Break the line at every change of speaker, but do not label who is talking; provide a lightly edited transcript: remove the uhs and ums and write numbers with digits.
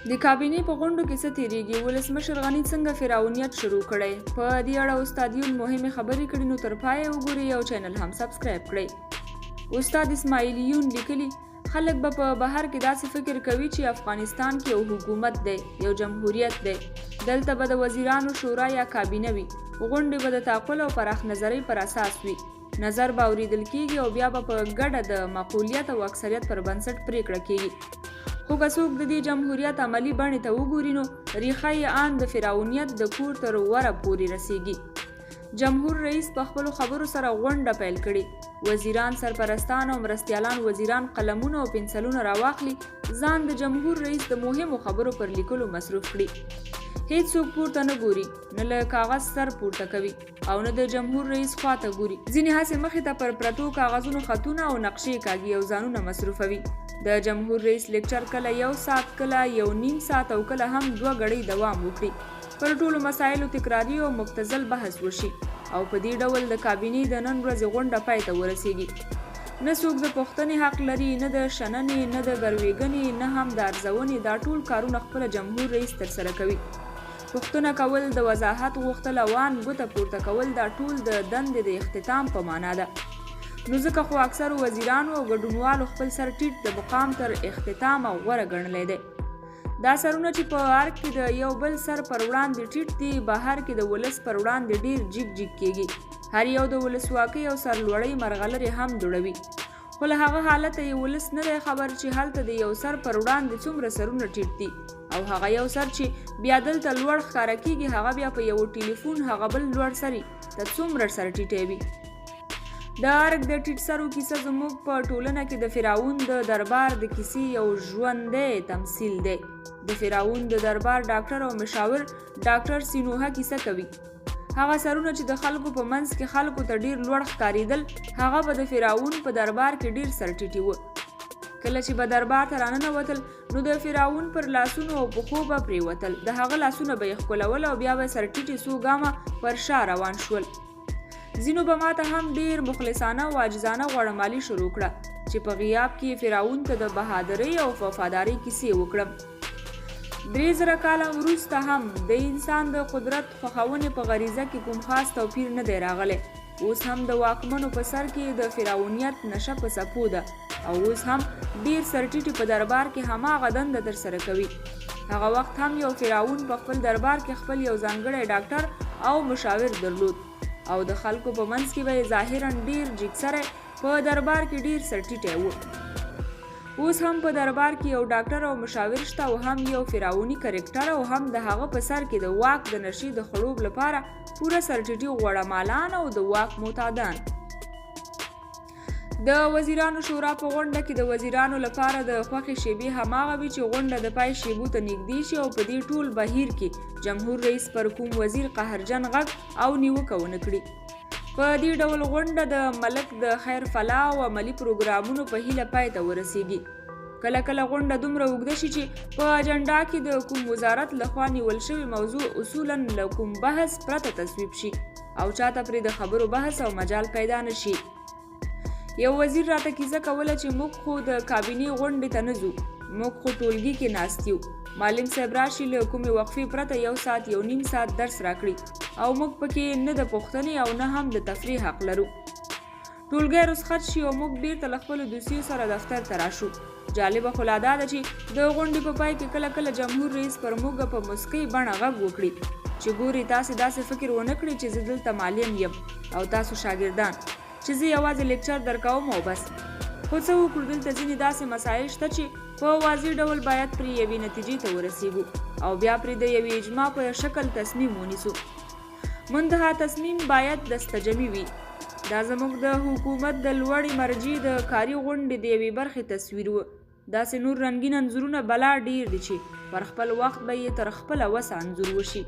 د کابینې په غونډو کې څه تیریږي، ولسمشر غني څنګه فرعونیت شروع کړی، په دې اړه استاد یون مهمې خبرې کړي، نو تر پایه وګورئ او چینل هم سبسکرایب کړئ. استاد اسماعیل یون لیکلي خلک به په بهر کې داسې فکر کوي چې افغانستان کې یو حکومت دی، یو جمهوریت دی، دلته به د وزیرانو شورا یا کابینه وي، غونډې به د تعقل او پراخ نظرۍ پر اساس وي، نظر به اوریدل کیږي او بیا به په ګډه د معقولیت او اکثریت پر بنسټ پریکړه کیږي. خو که څوک د دې جمهوریت عملي بڼې ته وګوري نو ریښه یې ان د فرعونیت د کور تر وره پورې رسیږي. جمهور رئیس په خپلو خبرو سره غونډه پیل کړي، وزیران، سرپرستان او مرستیالان وزیران قلمونه او پنسلونه راواخلي، ځان د جمهور رئیس د مهمو خبرو پر لیکلو مصروف کړي. هیڅ څوک پورته نه ګوري، نه له کاغذ سر پورته کوي او نه د جمهور رئیس خواته ګوري. ځینې هسې مخې ته پر پرتو کاغذونو خطونه او نقشې کاږي او ځانونه مصروفوي. د جمهور رئیس لیکچر کله 1 ساعت، کله 1.5 ساعت او کله هم 2 غړۍ دوام وکړي. پر ټولو مسایلو تکراري او مبتذل بحث وشي او په دې ډول د کابینې د نن ورځې غونډه پای ته ورسیږي. نه څوک د پوښتنې حق لري، نه د شننې، نه د ګروېږنې، نه هم د ارزونې. دا ټول کارونه خپله جمهور رئیس ترسره کوي. پوښتنه کول، د وضاحت غوښتل او ان ګوته پورته کول، دا ټول د دندې د اختتام په معنا ده. نو ځکه خو اکثرو وزیرانو او ګډونوالو خپل سر ټیټ د مقام تر اختتام او غوره ګڼلی دی. دا سرونه چې په ارګ کې د یو بل سر پر وړاندې ټیټ دي، بهر کې د ولس پر وړاندې ډیر جګ جګ کیږي. هر یو د ولسواکۍ او سرلوړۍ مرغلرې هم دوړوي، خو له هغه حالته یې ولس نه دی خبر چې هلته د یو سر پر وړاندې څومره سرونه ټیټ دي، او هغه یو سر چې بیا دلته لوړ ښکاره کیږي، هغه بیا په یو ټلیفون هغه بل لوړ سري ته څومره سر ټیټوي. د ارګ د ټیټ سرو کیسه زموږ په ټولنه کې د فرعون د دربار د کیسې یو ژوندی تمثیل دی. د فرعون د دربار ډاکټر او مشاور ډاکټر سینوها کیسه کوي. هغه سرونه چې د خلکو په منځ کې خلکو ته ډیر لوړ ښکارېدل، هغه به د فرعون په دربار کې ډیر سر ټیټي وو. کله چې به دربار ته راننوتل نو د فرعون پر لاسونو او پښو به پریوتل، د هغه لاسونه به یې ښکلول او بیا به سر ټیټي څو ګامه پر شا روان شول. ځینو به ماته هم ډیر مخلصانه او عاجزانه غوړمالي شروع کړه چې په غیاب کې فرعون ته د بهادرۍ او وفادارۍ کیسې وکړم. 3000 کاله وروسته هم د انسان د قدرت خوښونې په غریزه کې کوم خاص توپیر نه دی راغلی. اوس هم د واکمنو په سر کې د فرعونیت نشه په څپو ده او اوس هم ډیر سرټیټي په دربار کې هماغه دنده ترسره کوي. هغه وخت هم یو فرعون په خپل دربار کې خپل یو ځانګړی ډاکټر او مشاور درلود او د خلکو په منځ کې به ظاهرا ډیر جګسری، په دربار کې ډیر سرټیټی و. اوس هم په دربار کې یو ډاکټر او مشاور شته او هم یو فرعوني کرکټر او هم د هغه په سر کې د واک د نشي د خړوب لپاره پوره سرټیټي غوړمالان او د واک معتادان. د وزیرانو شورا په غونډه کې د وزیرانو لپاره د خوښې شیبې هماغه وي چې غونډه د پای شیبو ته نږدې شي او په دې ټول بهیر کې جمهور رئیس پر کوم وزیر قهرجن غږ او نیوکه ونه کړي. په دې ډول غونډه د ملک د خیر فلاح او عملي پروګرامونو په هیله پای ته ورسیږي. کله کله غونډه دومره اوږده شي چې په اجنډا کې د کوم وزارت لخوا نیول شوی موضوع اصولا له کوم بحث پرته تصویب شي او چاته پرې د خبرو بحث او مجال پیدا نشي. یو وزیر راته کیسه کوله چې موږ خو د کابینې غونډې ته نه ځو، موږ خو ټولګي کې ناست یو، معلم صاحب راشي له کومې وقفې پرته 1 ساعت 1.5 ساعت درس راکړي او موږ پکې نه د پوښتنې او نه هم د تفریح حق لرو. ټولګی رخصت شي او موږ بیرته له خپلو دوستیو سره دفتر ته راشو. جالبه خو لا دا ده چې د غونډې په پای کې کله کله جمهور رئیس پر موږ په مسکۍ بڼه غږ وکړي چې ګوري تاسې داسې فکر ونه کړئ چې زه دلته معلم یم او تاسو شاګردان، چې زه یوازې لیکچر درکوم او بس. خو څه وکړو، دلته ځینې داسې مسایل شته چې په واضح ډول باید پرې یوې نتیجې ته ورسیږو او بیا پرې د یوې اجماع په شکل تصمیم ونیسو. منتها تصمیم باید دستجمي وي. دا زموږ د حکومت د لوړې مرجع د کاري غونډې د یوې برخې تصویر و. داسې نور رنګین انځورونه بلا ډیر دي چې پر خپل وخت به یې تر خپله وسه انځور وشي.